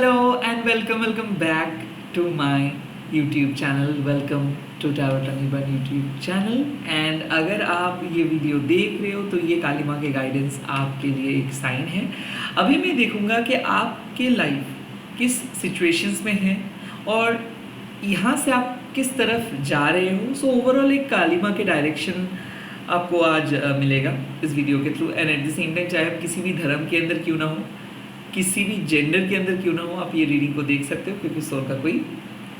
Hello and welcome back to my YouTube channel. Welcome to Tarot Taniban YouTube channel. And अगर आप ये video देख रहे हो तो ये काली माँ के गाइडेंस आपके लिए एक साइन है। अभी मैं देखूँगा कि आपके लाइफ किस सिचुएशंस में है और यहाँ से आप किस तरफ जा रहे हो। सो ओवरऑल एक काली माँ के डायरेक्शन आपको आज मिलेगा इस वीडियो के through. And at the same time चाहे आप किसी भी धर्म के अंदर क्यों ना हो, किसी भी जेंडर के अंदर क्यों ना हो, आप ये रीडिंग को देख सकते हो क्योंकि सोल का कोई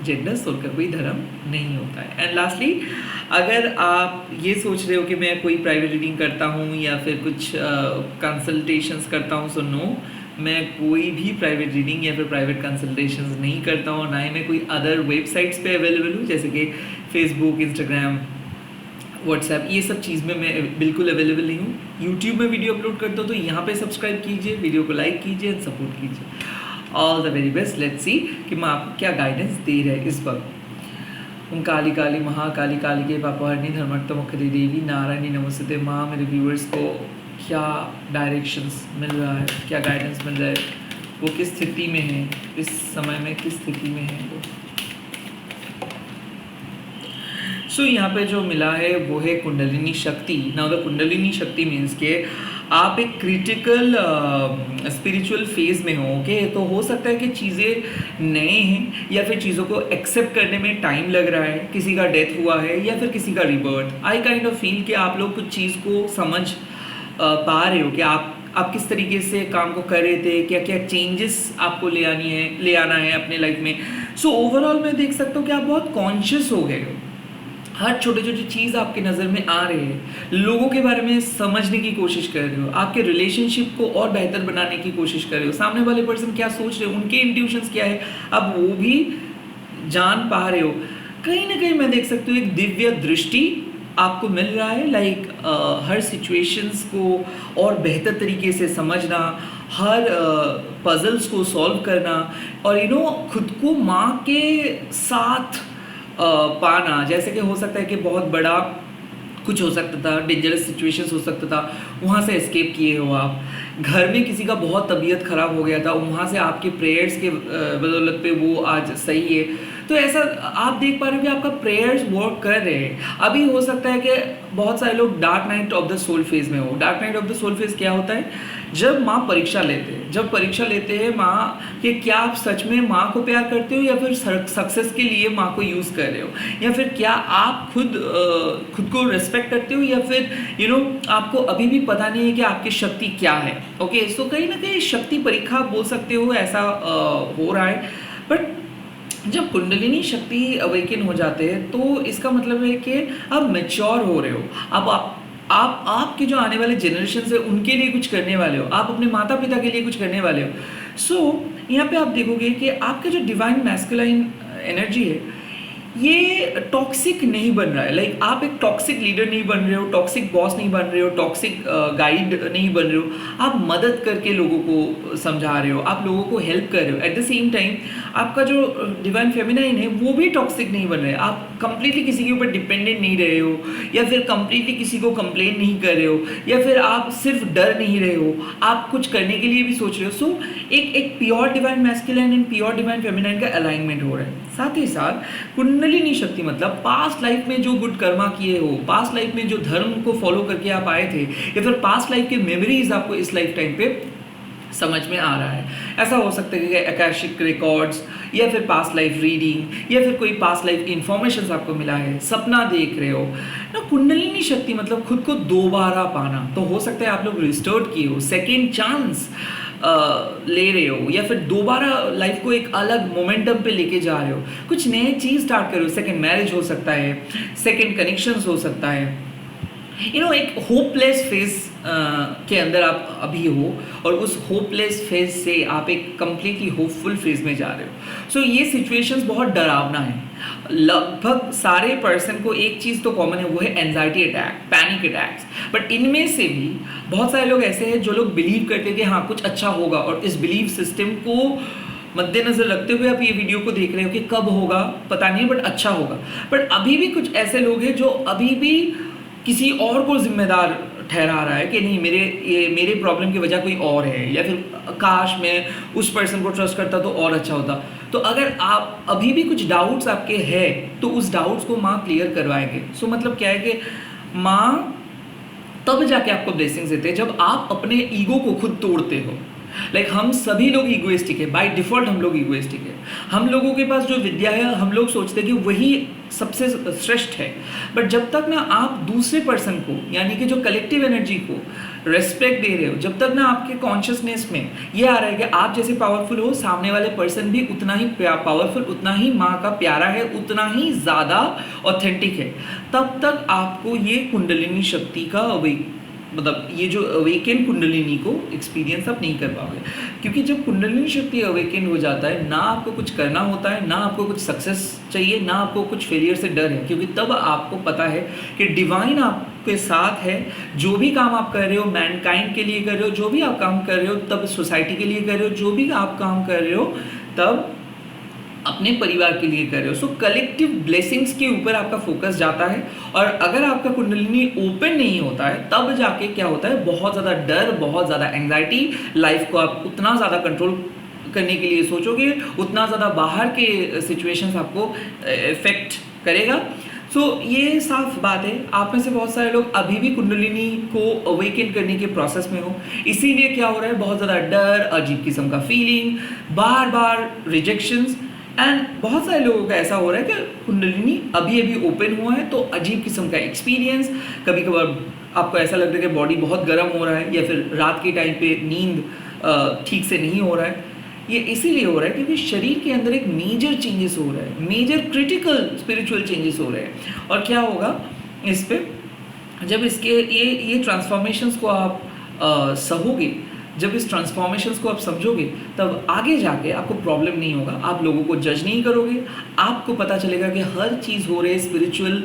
जेंडर, सोल का कोई धर्म नहीं होता है। एंड लास्टली, अगर आप ये सोच रहे हो कि मैं कोई प्राइवेट रीडिंग करता हूँ या फिर कुछ कंसल्टेशंस करता हूँ, सो नो, मैं कोई भी प्राइवेट रीडिंग या फिर प्राइवेट कंसल्टेशंस नहीं करता हूँ, ना ही मैं कोई अदर वेबसाइट्स पे अवेलेबल हूँ जैसे कि फेसबुक, इंस्टाग्राम, व्हाट्सएप, ये सब चीज़ में मैं बिल्कुल अवेलेबल नहीं हूँ। यूट्यूब में वीडियो अपलोड करता हूँ तो यहाँ पे सब्सक्राइब कीजिए, वीडियो को लाइक कीजिए एंड सपोर्ट कीजिए। All the very best. Let's see कि मैं आपको क्या गाइडेंस दे रहे इस वक्त। ओम काली काली महाकाली काली के पापहरणी धर्मर्थ मुखदे देवी नारायणी नमस्ते माँ। मेरे व्यूअर्स को क्या डायरेक्शंस मिल रहा है, क्या गाइडेंस मिल रहा है, वो किस स्थिति में है, इस समय में किस स्थिति में है वो। सो यहाँ पे जो मिला है वो है कुंडलिनी शक्ति। नाउ द कुंडलिनी शक्ति मीन्स के आप एक क्रिटिकल स्पिरिचुअल फेज में हो। ओके, तो हो सकता है कि चीज़ें नए हैं या फिर चीज़ों को एक्सेप्ट करने में टाइम लग रहा है, किसी का डेथ हुआ है या फिर किसी का rebirth. I kind of feel कि आप लोग कुछ चीज़ को समझ पा रहे हो कि आप किस तरीके से काम को कर रहे थे, क्या क्या चेंजेस आपको ले आना है अपने लाइफ में। सो ओवरऑल मैं देख सकता हूँ कि आप बहुत कॉन्शियस हो गए हो। हर छोटे छोटी चीज़ आपके नज़र में आ रही है, लोगों के बारे में समझने की कोशिश कर रहे हो, आपके रिलेशनशिप को और बेहतर बनाने की कोशिश कर रहे हो, सामने वाले पर्सन क्या सोच रहे हो, उनके इंट्यूशंस क्या है, अब वो भी जान पा रहे हो। कहीं ना कहीं मैं देख सकती हूँ एक दिव्य दृष्टि आपको मिल रहा है। लाइक हर सिचुएशंस को और बेहतर तरीके से समझना, हर पजल्स को सॉल्व करना और खुद को माँ के साथ पाना। जैसे कि हो सकता है कि बहुत बड़ा कुछ हो सकता था, डेंजरस सिचुएशंस हो सकता था, वहाँ से एस्केप किए हो आप। घर में किसी का बहुत तबीयत खराब हो गया था, वहाँ से आपके प्रेयर्स के बदौलत पे वो आज सही है। तो ऐसा आप देख पा रहे हो कि आपका प्रेयर्स वर्क कर रहे हैं। अभी हो सकता है कि बहुत सारे लोग dark night of the soul phase में हो। Dark night of the soul phase क्या होता है? जब माँ परीक्षा लेते हैं, जब परीक्षा लेते हैं माँ कि क्या आप सच में माँ को प्यार करते हो या फिर सक्सेस के लिए माँ को यूज़ कर रहे हो, या फिर क्या आप खुद को रेस्पेक्ट करते हो, या फिर आपको अभी भी पता नहीं है कि आपकी शक्ति क्या है। ओके, सो कहीं ना कहीं शक्ति परीक्षा बोल सकते हो, ऐसा हो रहा है। बट जब कुंडलिनी शक्ति अवेकन हो जाते हैं तो इसका मतलब है कि आप मैच्योर हो रहे हो। अब आपके जो आने वाले जनरेशन है उनके लिए कुछ करने वाले हो, आप अपने माता पिता के लिए कुछ करने वाले हो। सो यहाँ पे आप देखोगे कि आपका जो डिवाइन मैस्कुलाइन एनर्जी है ये टॉक्सिक नहीं बन रहा है। लाइक आप एक टॉक्सिक लीडर नहीं बन रहे हो, टॉक्सिक बॉस नहीं बन रहे हो, टॉक्सिक गाइड नहीं बन रहे हो। आप मदद करके लोगों को समझा रहे हो, आप लोगों को हेल्प कर रहे हो। एट द सेम टाइम आपका जो डिवाइन फेमिनाइन है वो भी टॉक्सिक नहीं बन रहा है। आप कंप्लीटली किसी के ऊपर डिपेंडेंट नहीं रहे हो, या फिर कंप्लीटली किसी को कंप्लेन नहीं कर रहे हो, या फिर आप सिर्फ डर नहीं रहे हो, आप कुछ करने के लिए भी सोच रहे हो। सो एक pure divine masculine and pure divine feminine का अलाइनमेंट हो रहा है। साथ ही साथ कुंडलिनी शक्ति मतलब पास्ट लाइफ में जो गुड कर्मा किए हो, पास्ट लाइफ में जो धर्म को फॉलो करके आप आए थे, या फिर पास्ट लाइफ के मेमोरीज आपको इस लाइफ टाइम पे समझ में आ रहा है। ऐसा हो सकता है कि अकाशिक रिकॉर्ड्स या फिर पास्ट लाइफ रीडिंग या फिर कोई पास्ट लाइफ इंफॉर्मेशन आपको मिला है, सपना देख रहे हो ना। कुंडलिनी शक्ति मतलब खुद को दोबारा पाना। तो हो सकता है आप लोग रिस्टोर्ड किए हो, सेकेंड चांस ले रहे हो, या फिर दोबारा लाइफ को एक अलग मोमेंटम पे लेके जा रहे हो, कुछ नए चीज़ स्टार्ट कर रहे हो। सेकेंड मैरिज हो सकता है, सेकेंड कनेक्शंस हो सकता है। एक होपलेस फेज के अंदर आप अभी हो और उस होपलेस फेज से आप एक कंप्लीटली होपफुल फेज में जा रहे हो। सो ये सिचुएशंस बहुत डरावना है। लगभग सारे पर्सन को एक चीज़ तो कॉमन है, वो है anxiety attack, panic attacks. But इनमें से भी बहुत सारे लोग ऐसे हैं जो लोग बिलीव करते हैं कि हाँ कुछ अच्छा होगा, और इस बिलीव सिस्टम को मद्देनजर रखते हुए आप ये वीडियो को देख रहे हो कि कब होगा पता नहीं, बट अच्छा होगा। बट अभी भी कुछ ऐसे लोग हैं जो अभी भी किसी और को जिम्मेदार ठहरा रहा है कि नहीं मेरे प्रॉब्लम की वजह कोई और है, या फिर काश मैं उस पर्सन को ट्रस्ट करता तो और अच्छा होता। तो अगर आप अभी भी कुछ डाउट्स आपके हैं तो उस डाउट्स को माँ क्लियर करवाएंगे। सो मतलब क्या है कि माँ तब जाके आपको ब्लेसिंग्स देते हैं जब आप अपने ईगो को खुद तोड़ते हो। हम सभी लोग ईगोइस्टिक है, बाय डिफॉल्ट हम लोग ईगोइस्टिक है। हम लोगों के पास जो विद्या है हम लोग सोचते हैं कि वही सबसे श्रेष्ठ है, बट जब तक ना आप दूसरे पर्सन को यानी कि जो कलेक्टिव एनर्जी को रेस्पेक्ट दे रहे हो, जब तक ना आपके कॉन्शियसनेस में ये आ रहा है कि आप जैसे पावरफुल हो, सामने वाले पर्सन भी उतना ही पावरफुल, उतना ही माँ का प्यारा है, उतना ही ज़्यादा ऑथेंटिक है, तब तक आपको ये कुंडलिनी शक्ति का मतलब ये जो अवेकन कुंडलिनी को एक्सपीरियंस आप नहीं कर पाओगे। क्योंकि जब कुंडलिनी शक्ति अवेकन हो जाता है, ना आपको कुछ करना होता है, ना आपको कुछ सक्सेस चाहिए, ना आपको कुछ फेलियर से डर है, क्योंकि तब आपको पता है कि डिवाइन आपके साथ है। जो भी काम आप कर रहे हो मैनकाइंड के लिए कर रहे हो, जो भी आप काम कर रहे हो तब सोसाइटी के लिए कर रहे हो, जो भी आप काम कर रहे हो तब अपने परिवार के लिए कर रहे हो। सो कलेक्टिव ब्लेसिंग्स के ऊपर आपका फोकस जाता है। और अगर आपका कुंडलिनी ओपन नहीं होता है तब जाके क्या होता है, बहुत ज़्यादा डर, बहुत ज़्यादा एंग्जाइटी, लाइफ को आप उतना ज़्यादा कंट्रोल करने के लिए सोचोगे, उतना ज़्यादा बाहर के सिचुएशंस आपको इफेक्ट करेगा। ये साफ बात है, आप में से बहुत सारे लोग अभी भी कुंडलिनी को अवेकन करने के प्रोसेस में हो। इसीलिए क्या हो रहा है, बहुत ज़्यादा डर, अजीब किस्म का feeling, bar bar rejections. And बहुत सारे लोगों का ऐसा हो रहा है कि कुंडलिनी अभी अभी ओपन हुआ है तो अजीब किस्म का एक्सपीरियंस, कभी कभार आपको ऐसा लगता है कि बॉडी बहुत गर्म हो रहा है, या फिर रात के टाइम पे नींद ठीक से नहीं हो रहा है। ये इसीलिए हो रहा है क्योंकि शरीर के अंदर एक मेजर चेंजेस हो रहा है, मेजर क्रिटिकल स्पिरिचुअल चेंजेस हो रहे हैं। और क्या होगा इस पे, जब इसके ये ट्रांसफॉर्मेशंस को आप सहोगे, जब इस ट्रांसफॉर्मेशंस को आप समझोगे, तब आगे जाके आपको प्रॉब्लम नहीं होगा। आप लोगों को जज नहीं करोगे, आपको पता चलेगा कि हर चीज़ हो रही है स्पिरिचुअल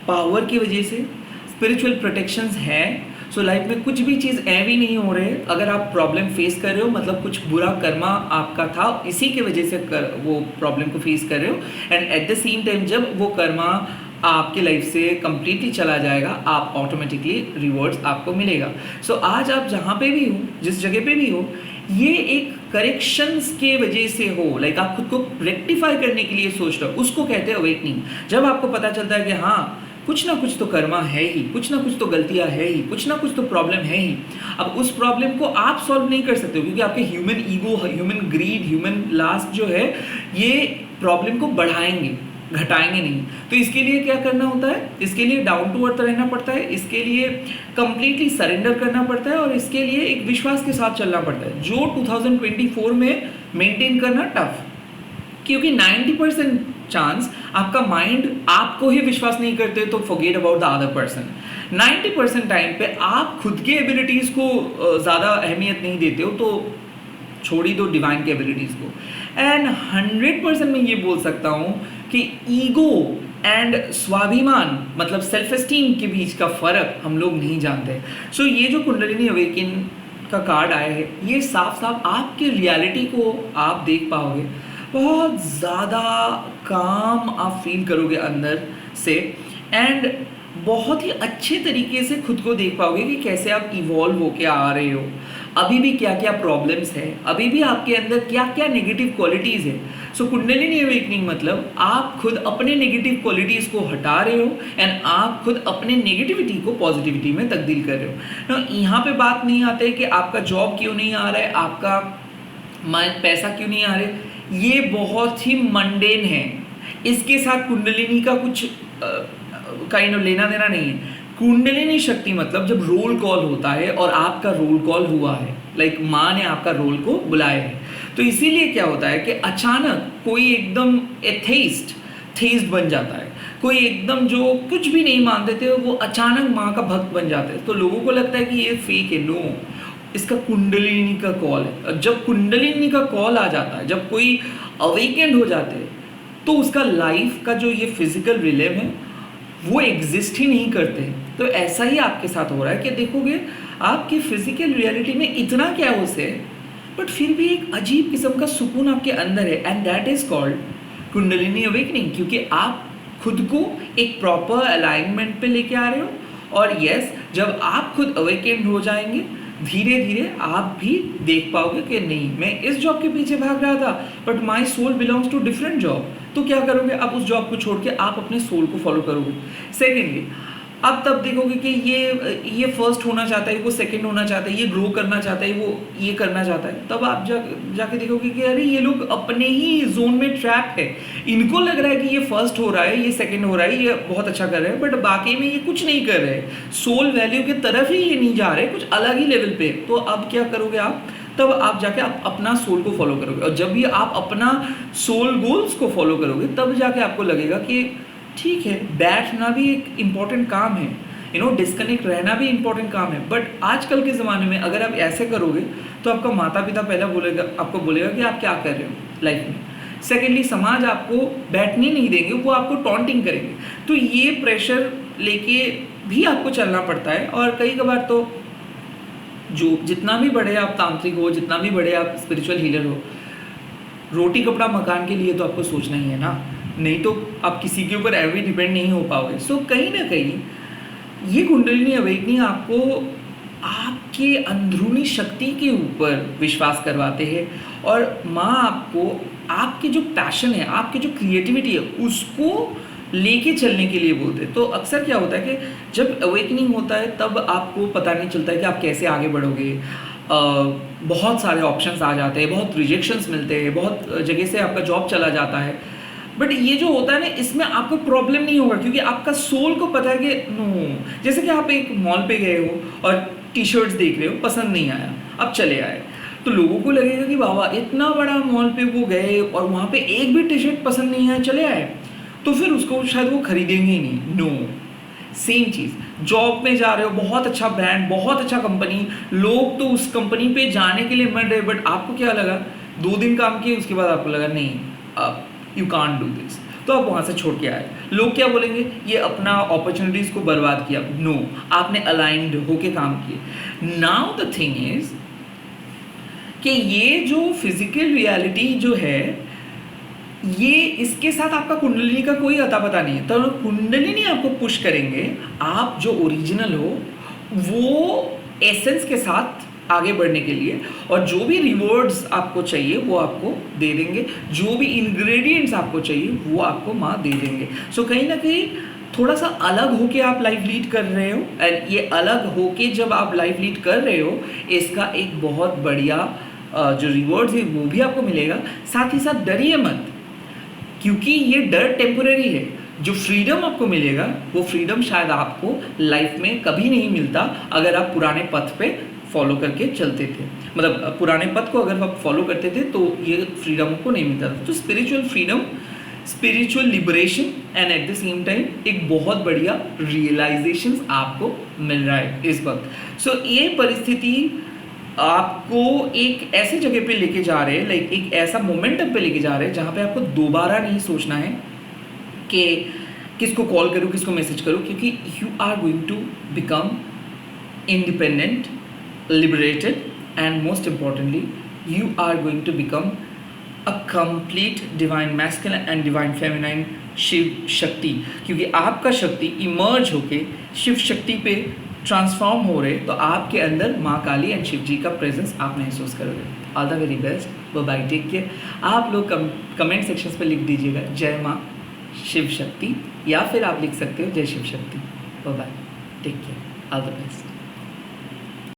पावर की वजह से, स्पिरिचुअल प्रोटेक्शंस हैं। सो लाइफ में कुछ भी चीज़ ऐवी नहीं हो रहे। अगर आप प्रॉब्लम फेस कर रहे हो मतलब कुछ बुरा कर्मा आपका था, इसी की वजह से वो प्रॉब्लम को फेस कर रहे हो। And at the same time जब वो कर्मा आपके लाइफ से कंप्लीटली चला जाएगा, आप ऑटोमेटिकली रिवॉर्ड्स आपको मिलेगा। सो आज आप जहाँ पे भी हो, जिस जगह पे भी हो, ये एक करेक्शंस के वजह से हो। आप खुद को रेक्टिफाई करने के लिए सोच रहे हो, उसको कहते हैं अवेकनिंग। जब आपको पता चलता है कि हाँ कुछ ना कुछ तो कर्मा है ही, कुछ ना कुछ तो गलतियां है ही, कुछ ना कुछ तो प्रॉब्लम है ही। अब उस प्रॉब्लम को आप सॉल्व नहीं कर सकते हो क्योंकि आपके human ego, human greed, human lust जो है ये प्रॉब्लम को बढ़ाएंगे, घटाएंगे नहीं। तो इसके लिए क्या करना होता है, इसके लिए डाउन टू अर्थ रहना पड़ता है, इसके लिए कंप्लीटली सरेंडर करना पड़ता है, और इसके लिए एक विश्वास के साथ चलना पड़ता है जो 2024 में मेंटेन करना टफ। क्योंकि 90% चांस आपका माइंड आपको ही विश्वास नहीं करते तो forget about the other person. 90% time पे आप खुद के एबिलिटीज को ज़्यादा अहमियत नहीं देते हो तो छोड़ ही दो डिवाइन के एबिलिटीज को। एंड 100% मैं ये बोल सकता हूँ कि ईगो एंड स्वाभिमान मतलब सेल्फ एस्टीम के बीच का फर्क हम लोग नहीं जानते। सो ये जो कुंडलिनी अवेकन का कार्ड आया है, ये साफ साफ आपकी रियलिटी को आप देख पाओगे, बहुत ज़्यादा काम आप फील करोगे अंदर से, एंड बहुत ही अच्छे तरीके से खुद को देख पाओगे कि कैसे आप इवॉल्व होके आ रहे हो, अभी भी क्या क्या प्रॉब्लम्स है, अभी भी आपके अंदर क्या क्या नेगेटिव क्वालिटीज़ है। सो कुंडलिनी अवेकनिंग मतलब आप खुद अपने नेगेटिव क्वालिटीज़ को हटा रहे हो एंड आप खुद अपने नेगेटिविटी को पॉजिटिविटी में तब्दील कर रहे हो ना। यहाँ पे बात नहीं आती है कि आपका जॉब क्यों नहीं आ रहा है, आपका पैसा क्यों नहीं आ रहा है, ये बहुत ही मंडेन है, इसके साथ कुंडलिनी का कुछ लेना देना नहीं है। कुंडलिनी शक्ति मतलब जब रोल कॉल होता है और आपका रोल कॉल हुआ है, माँ ने आपका रोल को बुलाया है, तो इसीलिए क्या होता है कि अचानक कोई एकदम थेइस्ट बन जाता है, कोई एकदम जो कुछ भी नहीं मानते थे वो अचानक माँ का भक्त बन जाते हैं। तो लोगों को लगता है कि ये फेक है, नो, इसका कुंडलिनी का कॉल है। जब कुंडलिनी का कॉल आ जाता है, जब कोई अवेकेंड हो जाते हैं, तो उसका लाइफ का जो ये फिजिकल रिलेम है वो एग्जिस्ट ही नहीं करते। तो ऐसा ही आपके साथ हो रहा है कि देखोगे आपकी फिजिकल रियलिटी में इतना क्या है, बट फिर भी एक अजीब किस्म का सुकून आपके अंदर है, and that is called kundalini awakening. क्योंकि आप खुद को एक प्रॉपर अलाइनमेंट पे लेके आ रहे हो और यस, जब आप खुद अवेकेंड हो जाएंगे, धीरे धीरे आप भी देख पाओगे कि नहीं, मैं इस जॉब के पीछे भाग रहा था but my soul belongs to different job. तो क्या करोगे, आप उस जॉब को छोड़ के आप अपने सोल को फॉलो करोगे। सेकेंडली, अब तब देखोगे कि ये फर्स्ट होना चाहता है, वो सेकंड होना चाहता है, ये ग्रो करना चाहता है, वो ये करना चाहता है, तब आप जाके देखोगे कि अरे ये लोग अपने ही जोन में ट्रैप है। इनको लग रहा है कि ये फर्स्ट हो रहा है, ये सेकंड हो रहा है, ये बहुत अच्छा कर रहे हैं, बट बाकी में ये कुछ नहीं कर रहे, सोल वैल्यू की तरफ ही ये नहीं जा रहे, कुछ अलग ही लेवल पे। तो अब क्या करोगे आप, तब आप जाके आप अपना सोल को फॉलो करोगे, और जब भी आप अपना सोल गोल्स को फॉलो करोगे तब जाके आपको लगेगा कि ठीक है, बैठना भी एक इम्पॉर्टेंट काम है, डिस्कनेक्ट रहना भी इम्पॉर्टेंट काम है। बट आजकल के ज़माने में अगर आप ऐसे करोगे तो आपका माता पिता पहला आपको बोलेगा कि आप क्या कर रहे हो लाइफ में। सेकेंडली, समाज आपको बैठने नहीं देंगे, वो आपको टॉन्टिंग करेंगे। तो ये प्रेशर लेके भी आपको चलना पड़ता है। और कई कबार तो जो जितना भी बड़े आप तांत्रिक हो, जितना भी बड़े आप स्पिरिचुअल हीलर हो, रोटी कपड़ा मकान के लिए तो आपको सोचना ही है ना, नहीं तो आप किसी के ऊपर एवरी डिपेंड नहीं हो पाओगे। सो कहीं ना कहीं ये कुंडलिनी अवेकनिंग आपको आपके अंदरूनी शक्ति के ऊपर विश्वास करवाते हैं, और माँ आपको आपके जो पैशन है, आपकी जो क्रिएटिविटी है, उसको लेके चलने के लिए बोलते हैं। तो अक्सर क्या होता है कि जब अवेकनिंग होता है तब आपको पता नहीं चलता है कि आप कैसे आगे बढ़ोगे। बहुत सारे ऑप्शंस आ जाते हैं, बहुत रिजेक्शंस मिलते हैं, बहुत जगह से आपका जॉब चला जाता है। बट ये जो होता है ना, इसमें आपको प्रॉब्लम नहीं होगा, क्योंकि आपका सोल को पता है कि नो, जैसे कि आप एक मॉल पे गए हो और टी शर्ट्स देख रहे हो, पसंद नहीं आया, अब चले आए, तो लोगों को लगेगा कि बाबा इतना बड़ा मॉल पे वो गए और वहाँ पे एक भी टी शर्ट पसंद नहीं आया, चले आए, तो फिर उसको शायद वो खरीदेंगे ही नहीं। नो, सेम चीज़ जॉब में जा रहे हो, बहुत अच्छा ब्रांड, बहुत अच्छा कंपनी, लोग तो उस कंपनी पे जाने के लिए मर रहे, बट आपको क्या लगा, 2 दिन काम किए उसके बाद आपको लगा नहीं, यू कांट डू दिस, तो आप वहाँ से छोड़ के आए। लोग क्या बोलेंगे, ये अपना अपॉर्चुनिटीज़ को बर्बाद किया। नो, आपने अलाइंड होके काम किए। नाउ द थिंग इज कि ये जो फिजिकल रियलिटी जो है, ये इसके साथ आपका कुंडलिनी का कोई अता पता नहीं है। तो कुंडलिनी आपको पुश करेंगे, आप जो ओरिजिनल हो वो एसेंस के साथ आगे बढ़ने के लिए, और जो भी रिवॉर्ड्स आपको चाहिए वो आपको दे देंगे, जो भी इंग्रेडिएंट्स आपको चाहिए वो आपको माँ दे देंगे। सो कहीं ना कहीं थोड़ा सा अलग होके आप लाइफ लीड कर रहे हो, एंड ये अलग होके जब आप लाइफ लीड कर रहे हो, इसका एक बहुत बढ़िया जो रिवॉर्ड्स है वो भी आपको मिलेगा। साथ ही साथ डरिए मत, क्योंकि ये डर टेम्पोररी है। जो फ्रीडम आपको मिलेगा वो फ्रीडम शायद आपको लाइफ में कभी नहीं मिलता अगर आप पुराने पथ पे फॉलो करके चलते थे, मतलब पुराने पथ को अगर आप फॉलो करते थे तो ये फ्रीडम आपको नहीं मिलता था। तो spiritual freedom, spiritual liberation and at the same time एक बहुत बढ़िया रियलाइजेशन आपको मिल रहा है इस वक्त। सो ये परिस्थिति आपको एक ऐसी जगह पे लेके जा रहे हैं, लाइक एक ऐसा मोमेंटम पे लेके जा रहे हैं जहाँ पे आपको दोबारा नहीं सोचना है कि किसको कॉल करूँ, किसको मैसेज करूँ, क्योंकि you are going to become independent, liberated, and most importantly you are going to become a complete divine masculine and divine feminine Shiva Shakti. क्योंकि आपका शक्ति इमर्ज होके शिव शक्ति पे ट्रांसफॉर्म हो रहे, तो आपके अंदर माँ काली एंड शिव जी का प्रेजेंस आप महसूस करोगे। All the very best, bye, take care. आप लोग कमेंट सेक्शंस पे लिख दीजिएगा जय माँ शिव शक्ति, या फिर आप लिख सकते हो जय Shiv Shakti. Bye, take care, all the best.